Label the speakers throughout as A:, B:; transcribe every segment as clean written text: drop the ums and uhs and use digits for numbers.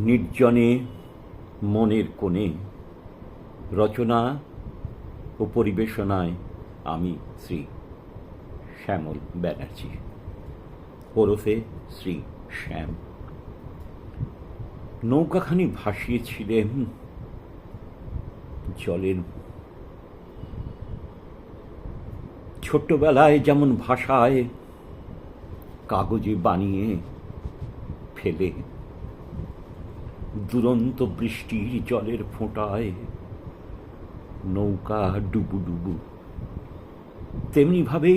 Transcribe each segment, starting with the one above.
A: নির্জনে মনের কোণে রচনা ও পরিবেশনায় আমি শ্রী শ্যামল ব্যানার্জি ওরফে শ্রী শ্যাম। নৌকাখানি ভাসিয়েছিলেন জলের। ছোট্টবেলায় যেমন ভাষায় কাগজে বানিয়ে ফেলে দুরন্ত বৃষ্টির জলের ফোঁটায় নৌকা ডুবু ডুবু, তেমনিভাবে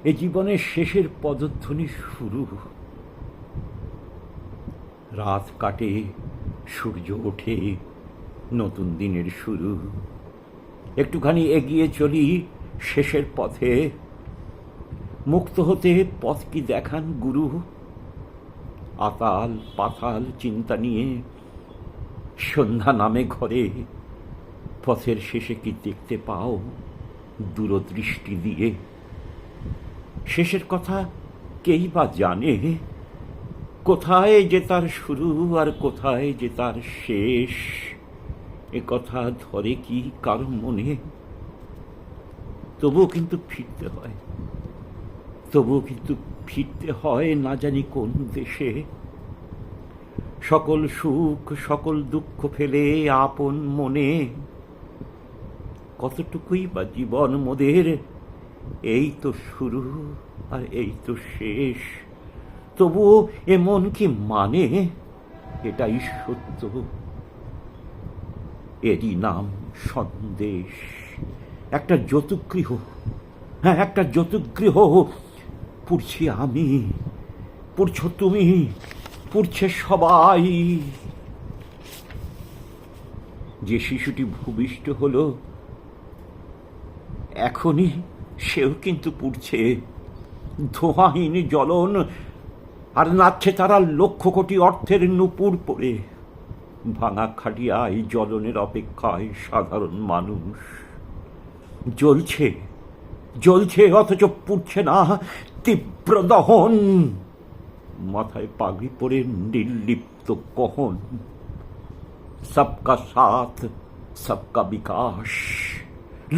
A: এ জীবনের শেষের পদধ্বনি শুরু। রাত কাটে, সূর্য ওঠে, নতুন দিনের শুরু। একটুখানি এগিয়ে চলি শেষের পথে, মুক্ত হতে পথ কি দেখান গুরু। আতাল পাতাল চিন্তা নিয়ে সন্ধ্যা নামে ঘরে, পথের শেষে কি দেখতে পাও দূরদৃষ্টি দিয়ে। শেষের কথা কেই বা জানে, কোথায় যে তার শুরু আর কোথায় যে তার শেষ, এ কথা ধরে কি কারো মনে। তবুও কিন্তু ফিরতে হয়, তবুও কিন্তু ফিরতে হয় না জানি কোন দেশে। সকল সুখ সকল দুঃখ ফেলে আপন মনে, কতটুকুই বা জীবন মোদের, এই তো শুরু আর এই তো শেষ। তবুও এ মন কি মানে, এটাই সত্য, এরই নাম সন্দেশ। একটা যতুগৃহ, হ্যাঁ একটা যতুগৃহ, পুড়ছি আমি, পুড়ছ তুমি, পুড়ছে সবাই। যে শিশুটি ভূমিষ্ঠ হলো এখনই, সেও কিন্তু পুড়ছে। ধোঁয়াহীন জ্বলন, আর নাচছে তারা লক্ষ কোটি অর্থের নূপুর পরে। ভাঙা খাটিয়ায় জ্বলনের অপেক্ষায় সাধারণ মানুষ। জ্বলছে জ্বলছে অথচ পুড়ছে না, তীব্র দহন। মাথায় পাগড়ি পরে নির্লিপ্ত কহন। সবকা সাথ সবকা বিকাশ,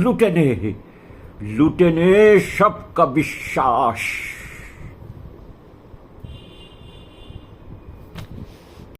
A: লুটে নে সবকা বিশ্বাস।